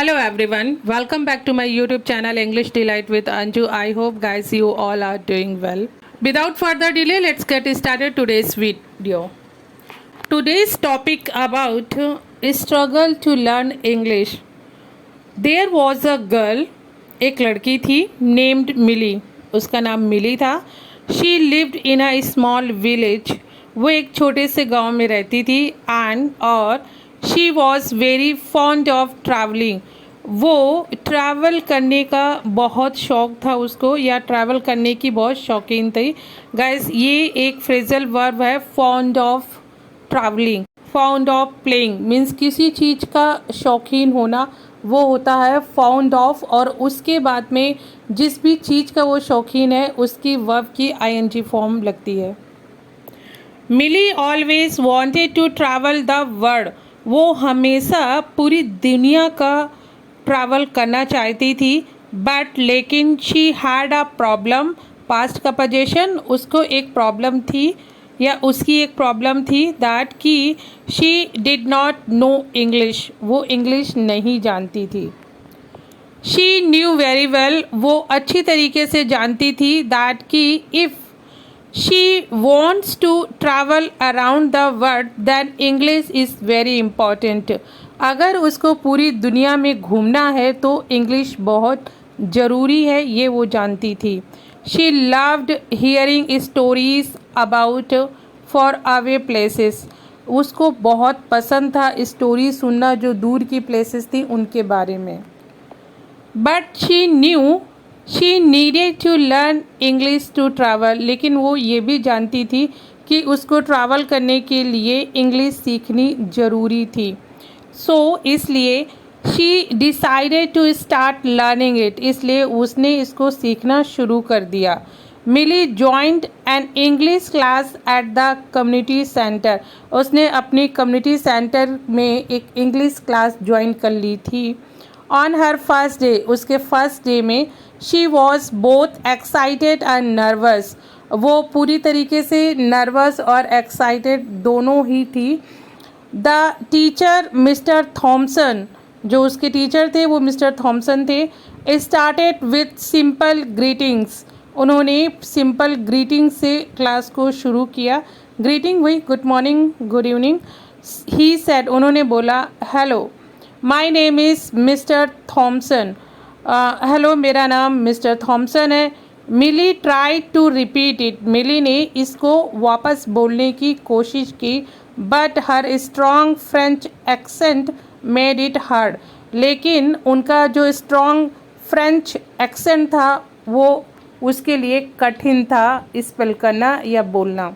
Hello everyone, welcome back to my YouTube channel English Delight with Anju. I hope guys you all are doing well. Without further delay, let's get started today's video. Today's topic about struggle to learn English. There was a girl, एक लड़की थी named मिली, उसका नाम मिली था. She lived in a small village. वो एक छोटे से गांव में रहती थी और she was very fond of travelling. वो ट्रैवल करने का बहुत शौक़ था उसको, या ट्रैवल करने की बहुत शौकीन थी. गाइस, ये एक फ्रेजल वर्ब है, fond of travelling. Fond of playing means किसी चीज़ का शौकीन होना, वो होता है फाउंड ऑफ. और उसके बाद में जिस भी चीज़ का वो शौकीन है उसकी वर्ब की आईएनजी फॉर्म लगती है. Millie always wanted to travel the world. वो हमेशा पूरी दुनिया का ट्रैवल करना चाहती थी. बट लेकिन she had a problem. Past का पोजीशन, उसको एक प्रॉब्लम थी या उसकी एक प्रॉब्लम थी दैट कि she did not know English. वो इंग्लिश नहीं जानती थी. She knew very well. वो अच्छी तरीके से जानती थी दैट कि if she wants to travel around the world then English is very important. अगर उसको पूरी दुनिया में घूमना है तो इंग्लिश बहुत ज़रूरी है, ये वो जानती थी. She loved hearing stories about far away places. उसको बहुत पसंद था स्टोरी सुनना जो दूर की प्लेसेस थी उनके बारे में. But she knew she needed to learn English to travel. लेकिन वो ये भी जानती थी कि उसको ट्रैवल करने के लिए इंग्लिश सीखनी ज़रूरी थी. इसलिए she decided to start learning it. इसलिए उसने इसको सीखना शुरू कर दिया. Millie joined an English class at the community centre. उसने अपनी कम्युनिटी सेंटर में एक इंग्लिश क्लास ज्वाइन कर ली थी. ऑन हर फर्स्ट डे, उसके फर्स्ट डे में she was both excited and nervous. वो पूरी तरीके से नर्वस और एक्साइटेड दोनों ही थी. द टीचर मिस्टर थॉमसन, जो उसके टीचर थे वो मिस्टर थॉमसन थे, स्टार्टेड विथ सिंपल ग्रीटिंग्स. उन्होंने सिंपल ग्रीटिंग से क्लास को शुरू किया. ग्रीटिंग वही good morning, good evening. He said, उन्होंने बोला, hello my name is mister Thomson. Hello, मेरा नाम मिस्टर थॉमसन है. Millie try to repeat it. Millie ने इसको वापस बोलने की कोशिश की. But her strong French accent made it hard. लेकिन उनका जो स्ट्रॉन्ग फ्रेंच एक्सेंट था वो उसके लिए कठिन था स्पेल करना या बोलना.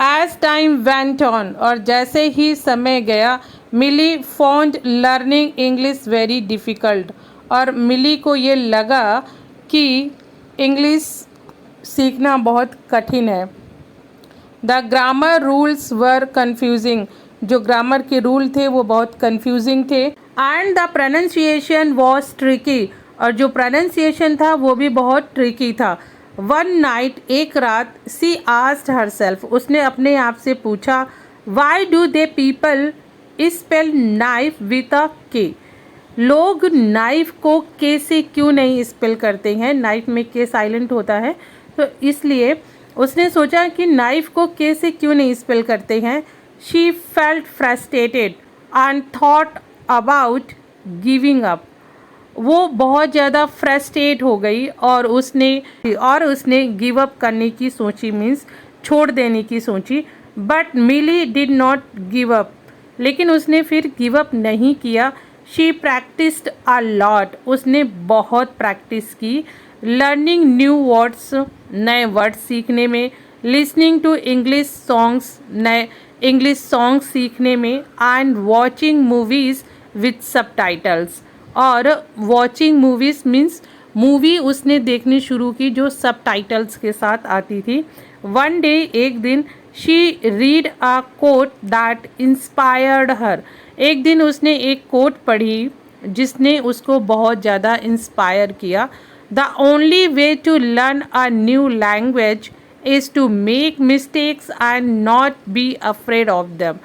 एज टाइम वेंट ऑन, और जैसे ही समय गया, Millie found learning English very difficult. और मिली को ये लगा कि इंग्लिश सीखना बहुत कठिन है. The grammar rules were confusing. जो ग्रामर के रूल थे वो बहुत कन्फ्यूजिंग थे. And the pronunciation was tricky. और जो प्रोनाउंसिएशन था वो भी बहुत ट्रिकी था. वन नाइट, एक रात, सी आस्क्ड हरसेल्फ. उसने अपने आप से पूछा, why do they people spell knife with a के. लोग नाइफ को के से क्यों नहीं स्पेल करते हैं. नाइफ में के साइलेंट होता है, तो इसलिए उसने सोचा कि नाइफ को के से क्यों नहीं स्पेल करते हैं. She felt frustrated and thought about giving up. वो बहुत ज़्यादा फ्रस्ट्रेट हो गई और उसने गिव अप करने की सोची, मीन्स छोड़ देने की सोची. But Millie did not give up. लेकिन उसने फिर गिव अप नहीं किया. She practised a lot. उसने बहुत प्रैक्टिस की. लर्निंग न्यू वर्ड्स, नए वर्ड्स सीखने में. लिसनिंग टू इंग्लिश सॉन्ग्स, नए इंग्लिश सॉन्ग्स सीखने में. And watching movies with subtitles. और वॉचिंग मूवीज़ मीन्स मूवी उसने देखनी शुरू की जो सबटाइटल्स के साथ आती थी. वन डे, एक दिन, she read a quote that inspired her. एक दिन उसने एक कोट पढ़ी जिसने उसको बहुत ज़्यादा इंस्पायर किया. The only way to learn a new language is to make mistakes and not be afraid of them.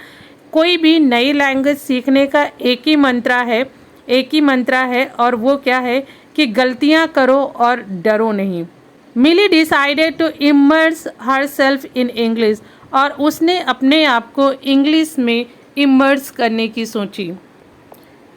कोई भी नई लैंग्वेज सीखने का एक ही मंत्रा है एक ही मंत्रा है और वो क्या है कि गलतियां करो और डरो नहीं। Millie decided to immerse herself in English, और उसने अपने आप को इंग्लिश में इमर्स करने की सोची।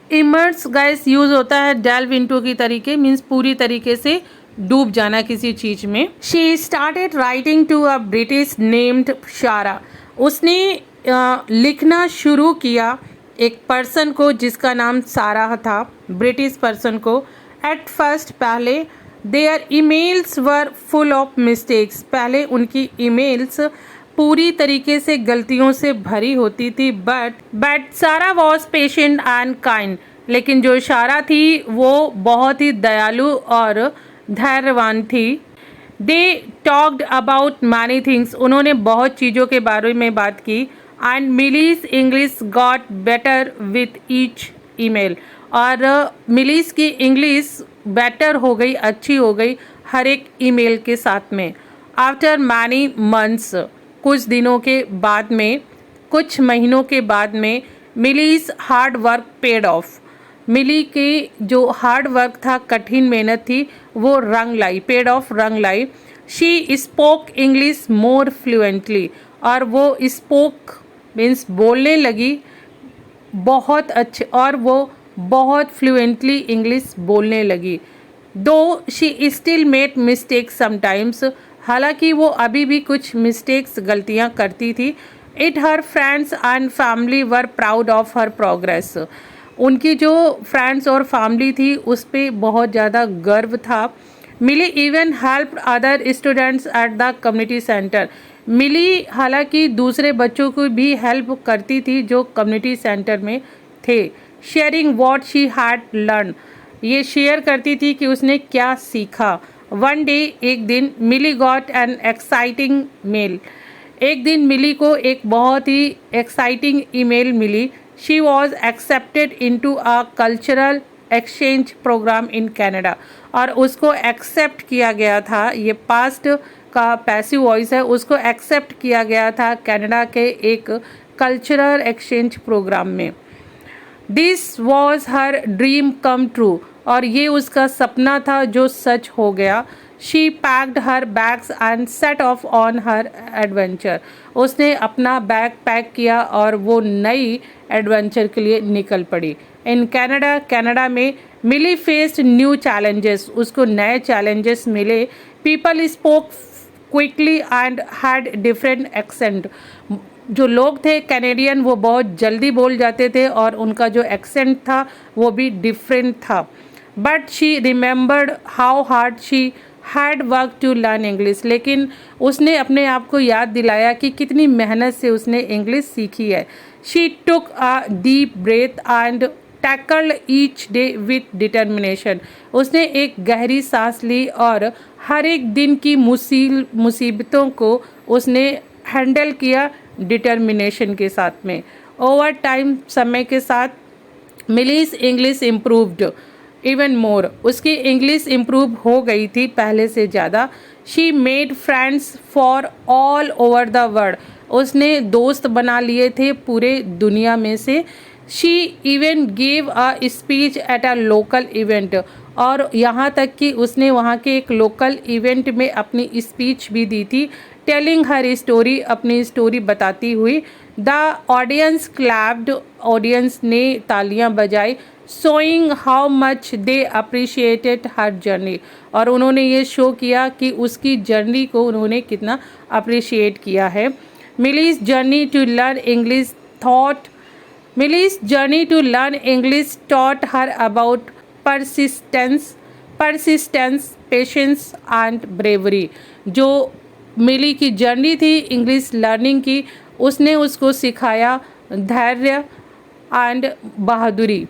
इमर्स गाइस यूज़ होता है डेल्व इनटू की तरीके, मीन्स पूरी तरीके से डूब जाना किसी चीज़ में। She started writing to a British named Shara, उसने लिखना शुरू किया एक पर्सन को जिसका नाम सारा था, ब्रिटिश पर्सन को। एट फर्स्ट पहले there emails were full of mistakes, पहले उनकी ईमेल्स पूरी तरीके से गलतियों से भरी होती थी। बट सारा वॉज पेशेंट एंड काइंड, लेकिन जो शारा थी वो बहुत ही दयालु और धैर्यवान थी। They talked about many things, उन्होंने बहुत चीज़ों के बारे में बात की। And मिलीज English got better with each email, और मिलीज की इंग्लिश बेटर हो गई, अच्छी हो गई हर एक ईमेल के साथ में। आफ्टर मैनी मंथ्स, कुछ दिनों के बाद में, कुछ महीनों के बाद में, मिलीज हार्ड वर्क पेड ऑफ, मिली की जो हार्ड वर्क था, कठिन मेहनत थी, वो रंग लाई, पेड ऑफ रंग लाई। She spoke English more fluently, और वो स्पोक मीन्स बोलने लगी बहुत अच्छे, और वो बहुत फ्लुएंटली इंग्लिश बोलने लगी। दो she still made mistakes sometimes, हालांकि वो अभी भी कुछ मिस्टेक्स गलतियां करती थी। It her friends and family were proud of her progress, उनकी जो फ्रेंड्स और फैमिली थी उस पर बहुत ज़्यादा गर्व था। Millie even help other students at the community centre, Millie हालांकि दूसरे बच्चों को भी हेल्प करती थी जो कम्युनिटी सेंटर में थे। Sharing what she had learn, ये शेयर करती थी कि उसने क्या सीखा। वन डे, एक दिन, Millie got an exciting mail, एक दिन मिली को एक बहुत ही एक्साइटिंग ईमेल मिली। She was accepted into a cultural exchange programme in Canada, और उसको एक्सेप्ट किया गया था, ये पास्ट का पैसिव वॉइस है, उसको एक्सेप्ट किया गया था कनाडा के एक कल्चरल एक्सचेंज प्रोग्राम में। This was her dream come true, और ये उसका सपना था जो सच हो गया। She packed her bags and set of on her adventure, उसने अपना बैग पैक किया और वो नई एडवेंचर के लिए निकल पड़ी। इन कनाडा, कनाडा में मिली फेस्ड न्यू चैलेंजेस, उसको नए चैलेंजेस मिले। People spoke quickly and had different accent, जो लोग थे कैनेडियन वो बहुत जल्दी बोल जाते थे और उनका जो एक्सेंट था वो भी डिफरेंट था। But she remembered how hard she had work to learn English, लेकिन उसने अपने आप को याद दिलाया कि कितनी मेहनत से उसने इंग्लिश सीखी है। She took a deep breath and tackled each day with determination, उसने एक गहरी सांस ली और हर एक दिन की मुसीबतों को उसने हैंडल किया डिटर्मिनेशन के साथ में। ओवर टाइम, समय के साथ, मिलीज इंग्लिश इम्प्रूव्ड इवन मोर, उसकी इंग्लिश इम्प्रूव हो गई थी पहले से ज़्यादा। She made friends for all over the world, उसने दोस्त बना लिए थे पूरे दुनिया में से। She even gave a speech at a local event, और यहाँ तक कि उसने वहाँ के एक लोकल इवेंट में अपनी स्पीच भी दी थी। टेलिंग हर स्टोरी, अपनी स्टोरी बताती हुई। द ऑडियंस क्लैप्ड, ऑडियंस ने तालियां बजाई। Showing how much they appreciated her journey, और उन्होंने ये शो किया कि उसकी जर्नी को उन्होंने कितना अप्रिशिएट किया है। Millie's journey to learn English thought Millie's journey to learn English taught her about persistence, patience and bravery. जो मिली की जर्नी थी इंग्लिश लर्निंग की, उसने उसको सिखाया धैर्य एंड बहादुरी।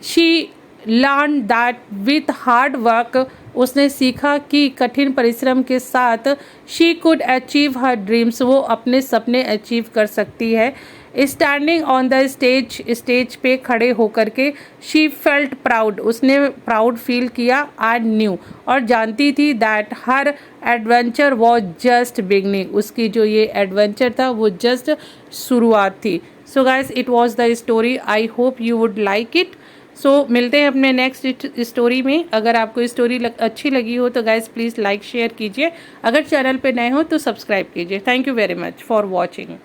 She learn that with hard work, उसने सीखा कि कठिन परिश्रम के साथ she could achieve her dreams, वो अपने सपने अचीव कर सकती है। Standing on the stage, stage पे खड़े होकर के, शी फेल्ट प्राउड, उसने प्राउड फील किया। एंड न्यू, और जानती थी that her adventure was just beginning, उसकी जो ये एडवेंचर था वो जस्ट शुरुआत थी। So guys, it was the story, I hope you would like it. So मिलते हैं अपने नेक्स्ट स्टोरी में। अगर आपको स्टोरी अच्छी लगी हो तो गाइस प्लीज़ लाइक शेयर कीजिए। अगर चैनल पे नए हो तो सब्सक्राइब कीजिए। Thank you very much for watching.